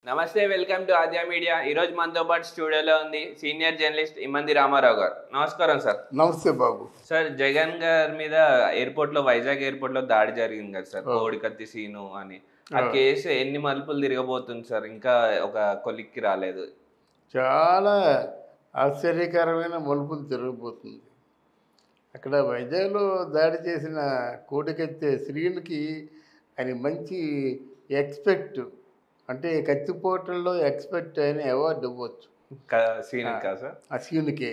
నమస్తే, welcome to Aadya media. ఈరోజు మనతో పాటు స్టూడియోలో ఉంది సీనియర్ జర్నలిస్ట్ ఇమ్మంది రామారావు గారు. నమస్కారం సార్. నమస్తే బాబు. సార్, జగన్ గారి మీద ఎయిర్పోర్ట్లో, వైజాగ్ ఎయిర్పోర్ట్లో దాడి జరిగింది కదా సార్, కోడికత్తి సీను అని. ఆ కేసు ఎన్ని మలుపులు తిరగబోతుంది సార్? ఇంకా ఒక కొలిక్కి రాలేదు. చాలా ఆశ్చర్యకరమైన మలుపులు తిరగబోతుంది. అక్కడ వైజాగ్లో దాడి చేసిన కోడికత్తి శ్రీనుకి ఆయన మంచి ఎక్స్పెక్ట్, అంటే కత్తిపోటల్లో ఎక్స్పెక్ట్ అయిన అవార్డు ఇవ్వచ్చు సీన్ సార్, ఆ సీనుకే.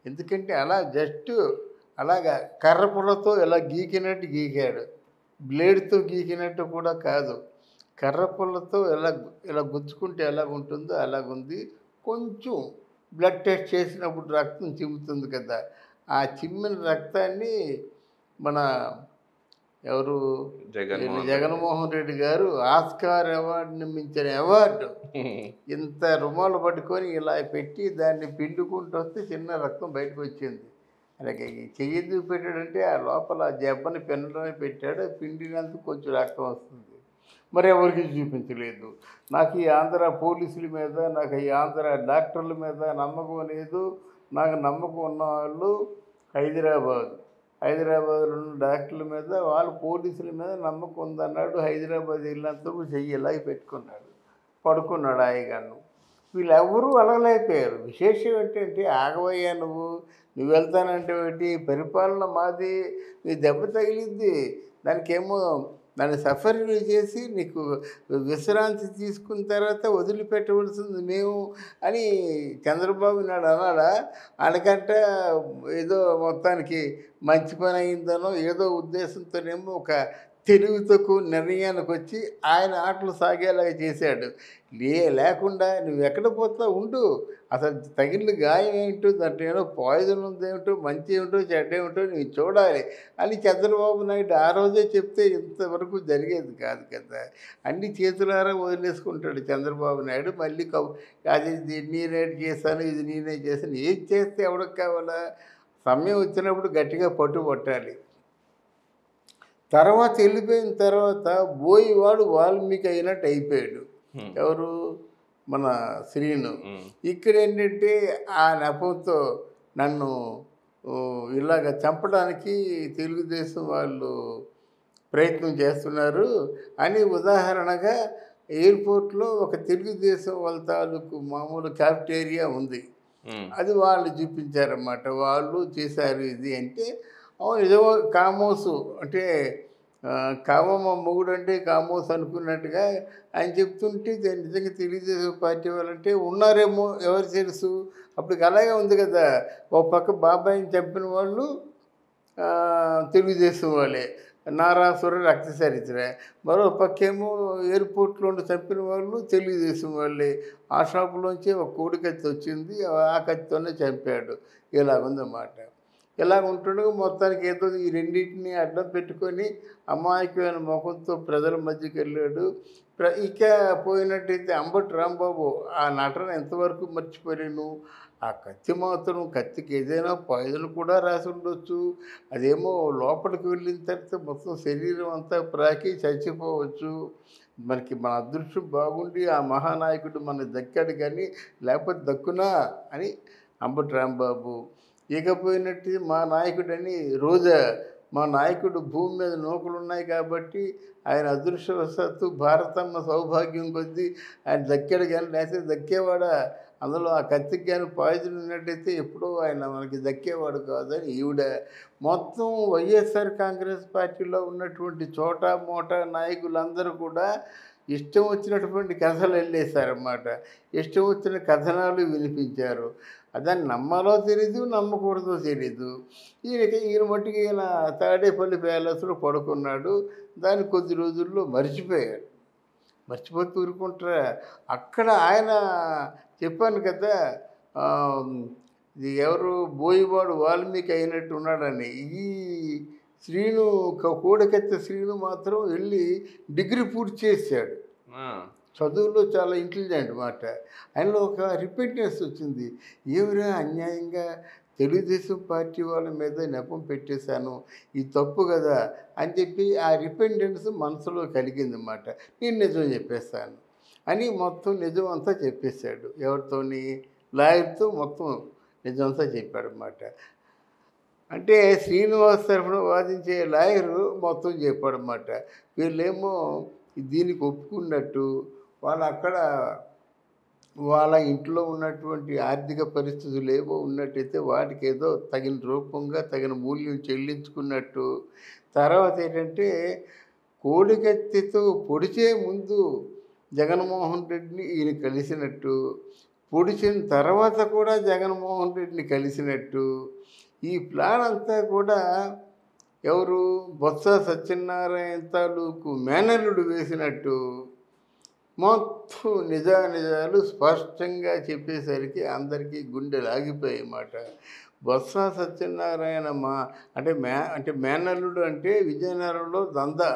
ఎందుకంటే అలా జస్ట్ అలాగా కర్రపుల్లతో ఇలా గీకినట్టు గీకాడు, బ్లేడ్తో గీకినట్టు కూడా కాదు, కర్రపుల్లతో ఇలా గుచ్చుకుంటే ఎలాగ ఉంటుందో అలాగుంది. కొంచెం బ్లడ్ టెస్ట్ చేసినప్పుడు రక్తం చిమ్ముతుంది కదా, ఆ చిమ్మిన రక్తాన్ని మన ఎవరు జగన్మోహన్ రెడ్డి గారు ఆస్కార్ అవార్డుని మించిన అవార్డు ఇంత రుమాలు పట్టుకొని ఇలా పెట్టి దాన్ని పిండుకుంటూ వస్తే చిన్న రక్తం బయటకు వచ్చింది. అలాగే చెయ్యి పెట్టాడంటే ఆ లోపల జబ్బని పిండడానికి పెట్టాడు, పిండినందుకు కొంచెం రక్తం వస్తుంది. మరి ఎవరికి చూపించలేదు. నాకు ఈ ఆంధ్ర పోలీసుల మీద, నాకు ఈ ఆంధ్ర డాక్టర్ల మీద నమ్మకం లేదు. నాకు నమ్మకం ఉన్న వాళ్ళు హైదరాబాద్లో ఉన్న డాక్టర్ల మీద, వాళ్ళు పోలీసుల మీద నమ్మకం ఉందన్నాడు. హైదరాబాద్ వెళ్ళినంతకు చెయ్యిలాగి పెట్టుకున్నాడు, పడుకున్నాడు హాయిగాను. వీళ్ళెవరూ అలగలేకపోయారు. విశేషం ఏంటంటే, ఆగవయ్యా నువ్వు వెళ్తానంటే ఏంటి, పరిపాలన మాది, నీ దెబ్బ తగిలింది, దానికేమో దాన్ని సఫరీలు చేసి నీకు విశ్రాంతి తీసుకున్న తర్వాత వదిలిపెట్టవలసింది మేము అని చంద్రబాబు నాయుడు అన్నాడా? ఆయనకంటే ఏదో మొత్తానికి మంచి పని అయిందనో ఏదో ఉద్దేశంతోనేమో ఒక తెలివి తక్కువ నిర్ణయానికి వచ్చి ఆయన ఆటలు సాగేలాగా చేశాడు. లేకుండా నువ్వు ఎక్కడ పోతా ఉండు, అసలు తగిలిన గాయం ఏంటో, దాంట్లో ఏదో పాయిజన్ ఉందేమిటో, మంచి ఏమిటో చెడ్డ ఏమిటో నువ్వు చూడాలి అని చంద్రబాబు నాయుడు ఆ రోజే చెప్తే ఇంతవరకు జరిగేది కాదు కదా. అన్ని చేతులారా వదిలేసుకుంటాడు చంద్రబాబు నాయుడు. మళ్ళీ అది నేనే చేశాను, ఇది నేనే చేశాను. ఏం చేస్తే ఎవరికి కావాలా? సమయం వచ్చినప్పుడు గట్టిగా పట్టుబట్టాలి. తర్వాత వెళ్ళిపోయిన తర్వాత బోయివాడు వాల్మీకి అయినట్టు అయిపోయాడు. ఎవరు? మన శ్రీను. ఇక్కడ ఏంటంటే ఆ నెపంతో నన్ను ఇలాగ చంపడానికి తెలుగుదేశం వాళ్ళు ప్రయత్నం చేస్తున్నారు అని ఉదాహరణగా ఎయిర్పోర్ట్లో ఒక తెలుగుదేశం వాళ్ళ తాలూకు మామూలు క్యాఫ్టేరియా ఉంది, అది వాళ్ళు చూపించారన్నమాట. వాళ్ళు చేశారు ఇది అంటే, అవును నిజమో కామోసు అంటే కామమ్మ మొగుడు అంటే కామోస్ అనుకున్నట్టుగా ఆయన చెప్తుంటే నిజంగా తెలుగుదేశం పార్టీ వాళ్ళంటే ఉన్నారేమో, ఎవరు తెలుసు. అప్పటికి అలాగే ఉంది కదా, ఒక పక్క బాబాయిని చంపిన వాళ్ళు తెలుగుదేశం వాళ్ళే, నారాసుర రక్త చరిత్ర. మరో పక్కేమో ఎయిర్పోర్ట్లో చంపిన వాళ్ళు తెలుగుదేశం వాళ్ళే. ఆ షాపులోంచి ఒక కోడికత్తి వచ్చింది, ఆ కత్తితోనే చంపాడు. ఇలాగుందన్నమాట. ఇలా ఉంటుండగా మొత్తానికి ఏదో ఈ రెండింటిని అడ్డం పెట్టుకొని అమాయకమైన ముఖంతో ప్రజల మధ్యకి వెళ్ళాడు. ఇక పోయినట్టయితే అంబటి రాంబాబు ఆ నటన ఎంతవరకు మర్చిపోయాను. ఆ కత్తి మాత్రం, కత్తికి ఏదైనా పాయిజన్ కూడా రాసి ఉండొచ్చు. అదేమో లోపలికి వెళ్ళిన తర్వాత మొత్తం శరీరం అంతా ప్రాకి చచ్చిపోవచ్చు. మనకి మన అదృష్టం బాగుండి ఆ మహానాయకుడు మనకు దక్కాడు, కానీ లేకపోతే దక్కునా అని అంబటి రాంబాబు. ఇకపోయినట్టు మా నాయకుడని రోజా, మా నాయకుడు భూమి మీద నూకలు ఉన్నాయి కాబట్టి ఆయన అదృష్టవశాత్తు భారతమ్మ సౌభాగ్యం కొద్దీ ఆయన దక్కాడు, కానీ లేకపోతే దక్కేవాడా? అందులో ఆ కత్తికి కానీ పాయిజన్ ఉన్నట్టయితే ఎప్పుడో ఆయన మనకి దక్కేవాడు కాదని ఈవిడ. మొత్తం వైఎస్ఆర్ కాంగ్రెస్ పార్టీలో ఉన్నటువంటి చోటా మోటా నాయకులందరూ కూడా ఇష్టం వచ్చినటువంటి కథలు వెళ్ళేశారన్నమాట. ఇష్టం వచ్చిన కథనాలు వినిపించారు. దాన్ని నమ్మాలో తెలీదు, నమ్మకూడదో తెలీదు. ఈయన మట్టుకు ఈయన తాడేపల్లి ప్యాలెస్లో పడుకున్నాడు. దాన్ని కొద్ది రోజుల్లో మర్చిపోయాడు. మర్చిపోతూ ఊరుకుంటారా? అక్కడ ఆయన చెప్పాను కదా, ఇది ఎవరు బోయివాడు వాల్మీకి అయినట్టు ఉన్నాడని. ఈ శ్రీను కోడికత్తి శ్రీను మాత్రం వెళ్ళి డిగ్రీ పూర్తి చేశాడు. చదువులో చాలా ఇంటెలిజెంట్ మాట. ఆయనలో ఒక రిపెంటెన్స్ వచ్చింది. ఏమిరా అన్యాయంగా తెలుగుదేశం పార్టీ వాళ్ళ మీద నెపం పెట్టేశాను, ఇది తప్పు కదా అని చెప్పి ఆ రిపెంటెన్స్ మనసులో కలిగిందన్నమాట. నేను నిజం చెప్పేస్తాను. అని మొత్తం నిజం అంతా చెప్పేశాడు. ఎవరితోని? లాయర్తో మొత్తం నిజం అంతా చెప్పాడు అన్నమాట. అంటే శ్రీనివాస్ తరఫున వాదించే లాయరు మొత్తం చెప్పాడు అన్నమాట. వీళ్ళేమో దీనికి ఒప్పుకున్నట్టు, వాళ్ళు అక్కడ వాళ్ళ ఇంట్లో ఉన్నటువంటి ఆర్థిక పరిస్థితులు ఏవో ఉన్నట్టయితే వాటికి ఏదో తగిన రూపంగా తగిన మూల్యం చెల్లించుకున్నట్టు. తర్వాత ఏంటంటే కోడికత్తితో పొడిచే ముందు జగన్మోహన్ రెడ్డిని ఈయన కలిసినట్టు, పొడిచిన తర్వాత కూడా జగన్మోహన్ రెడ్డిని కలిసినట్టు, ఈ ప్లాన్ అంతా కూడా ఎవరు? బొత్స సత్యనారాయణ తాలూకు మేనల్లుడు వేసినట్టు మొత్తం నిజానిజాలు స్పష్టంగా చెప్పేసరికి అందరికీ గుండెలు ఆగిపోయాయి అన్నమాట. బొత్స సత్యనారాయణ అంటే మేనల్లుడు అంటే విజయనగరంలో దందా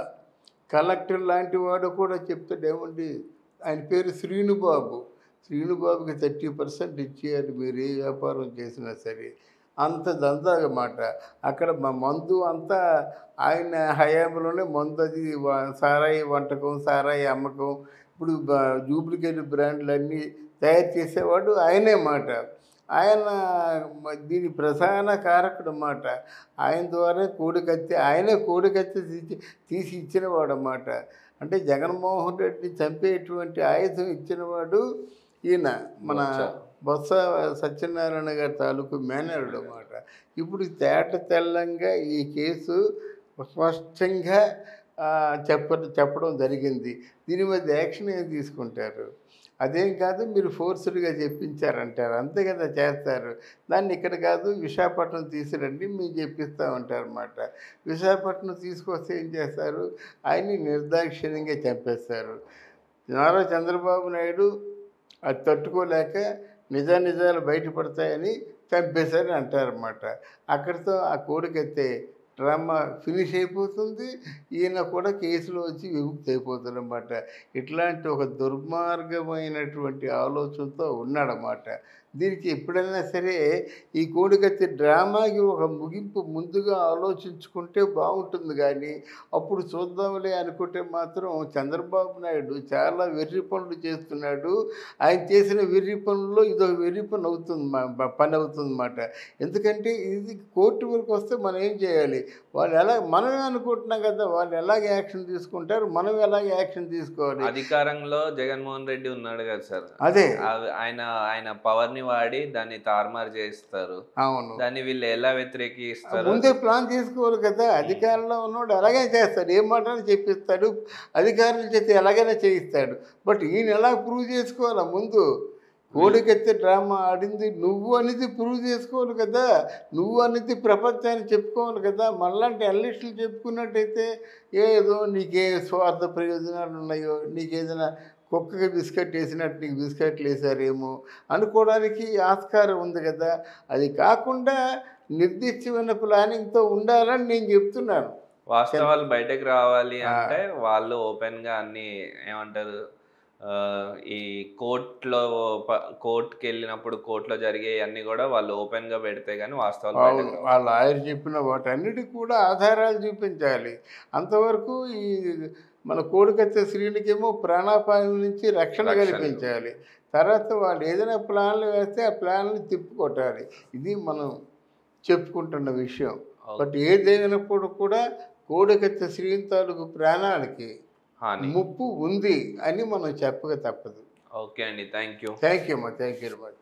కలెక్టర్ లాంటి వాడు కూడా చెప్తాడు. ఏమండి, ఆయన పేరు శ్రీనుబాబు. శ్రీనుబాబుకి 30% ఇచ్చేయాలి మీరు ఏ వ్యాపారం చేసినా సరే. అంత దందా అన్నమాట. అక్కడ మందు అంతా ఆయన హయాంలోనే మందు, అది సారాయి వంటకం, సారాయి అమ్మకం, ఇప్పుడు డూప్లికేట్ బ్రాండ్లన్నీ తయారు చేసేవాడు ఆయనే మాట. ఆయన దీని ప్రధాన కారకుడు అన్నమాట. ఆయన ద్వారా ఆయనే కోడికత్తి తీసి ఇచ్చినవాడు అన్నమాట. అంటే జగన్మోహన్ రెడ్డిని చంపేటువంటి ఆయుధం ఇచ్చినవాడు ఈయన మన బొత్స సత్యనారాయణ గారి తాలూకు మేనరుడు అన్నమాట. ఇప్పుడు తెల్లంగా ఈ కేసు స్పష్టంగా చెప్పడం జరిగింది. దీని మీద యాక్షన్ ఏం తీసుకుంటారు? అదేం కాదు, మీరు ఫోర్స్డ్గా చెప్పించారంటారు, అంతే కదా చేస్తారు. దాన్ని ఇక్కడ కాదు విశాఖపట్నం తీసుకురండి మేము చెప్పిస్తామంటారన్నమాట. విశాఖపట్నం తీసుకొస్తే ఏం చేస్తారు? ఆయన్ని నిర్దాక్షిణ్యంగా చంపేస్తారు. నారా చంద్రబాబు నాయుడు అది తట్టుకోలేక నిజాలు బయటపడతాయని చంపేశారని అంటారన్నమాట. అక్కడితో ఆ కోడికైతే డ్రామా ఫినిష్ అయిపోతుంది. ఈయన కూడా కేసులో వచ్చి విముక్తి అయిపోతుంది అన్నమాట. ఇట్లాంటి ఒక దుర్మార్గమైనటువంటి ఆలోచనతో ఉన్నాడన్నమాట. దీనికి ఎప్పుడైనా సరే ఈ కోడికత్తి డ్రామాకి ఒక ముగింపు ముందుగా ఆలోచించుకుంటే బాగుంటుంది. కానీ అప్పుడు చూద్దాంలే అనుకుంటే మాత్రం చంద్రబాబు నాయుడు చాలా వెర్రి పనులు చేస్తున్నాడు. ఆయన చేసిన వెర్రి పనుల్లో ఇదొక వెర్రి పని అవుతుందన్నమాట. ఎందుకంటే ఇది కోర్టు వరకు వస్తే మనం ఏం చేయాలి? వాళ్ళు మనమే అనుకుంటున్నాం కదా, వాళ్ళు ఎలాగ యాక్షన్ తీసుకుంటారు, మనం ఎలాగ యాక్షన్ తీసుకోవాలి? అధికారంలో జగన్మోహన్ రెడ్డి ఉన్నాడు కదా సార్, అదే ఆయన పవర్ ని వాడి దాన్ని తారుమారు చేస్తారు. అవును, దాన్ని వీళ్ళు ఎలా వ్యతిరేకిస్తారు? ముందే ప్లాన్ చేసుకోవాలి కదా. అధికారంలో ఉన్నవాడు ఎలాగైనా చేస్తాడు, ఏం మాటలు చెప్పిస్తాడు, అధికారుల చేత ఎలాగైనా చేయిస్తాడు. బట్ ఈయన ఎలా ప్రూవ్ చేసుకోవాలా? ముందు కోడికత్తి డ్రామా ఆడింది నువ్వు అనేది ప్రూవ్ చేసుకోవాలి కదా. నువ్వు అనేది ప్రపంచానికి చెప్పుకోవాలి కదా. మళ్ళంటి అన్లిస్టులు చెప్పుకున్నట్టయితే ఏదో నీకే స్వార్థ ప్రయోజనాలు ఉన్నాయో, నీకేదైనా కుక్కకి బిస్కెట్ వేసినట్టు నీకు బిస్కెట్లు వేసారేమో అనుకోవడానికి ఆస్కారం ఉంది కదా. అది కాకుండా నిర్దిష్టమైన ప్లానింగ్తో ఉండాలని నేను చెప్తున్నాను. వాస్తవాలు బయటకు రావాలి అంటే వాళ్ళు ఓపెన్గా అన్ని ఏమంటారు, ఈ కోర్టుకి వెళ్ళినప్పుడు కోర్టులో జరిగే అన్నీ కూడా వాళ్ళు ఓపెన్గా పెడితే కానీ వాస్తవాలు వాళ్ళ ఆయన చెప్పిన వాటన్నిటికి కూడా ఆధారాలు చూపించాలి. అంతవరకు ఈ మన కోడికత్తి శ్రీనికేమో ప్రాణాపాయం నుంచి రక్షణ కల్పించాలి. తర్వాత వాళ్ళు ఏదైనా ప్లాన్లు వేస్తే ఆ ప్లాన్లు తిప్పుకొట్టాలి. ఇది మనం చెప్పుకుంటున్న విషయం. బట్ ఏదైనప్పుడు కూడా కోడికత్తి శ్రీని తాలూకు ప్రాణానికి ముప్పు ఉంది అని మనం చెప్పక తప్పదు. ఓకే అండి, థ్యాంక్ యూ అమ్మా, థ్యాంక్ యూ వెరీ మచ్.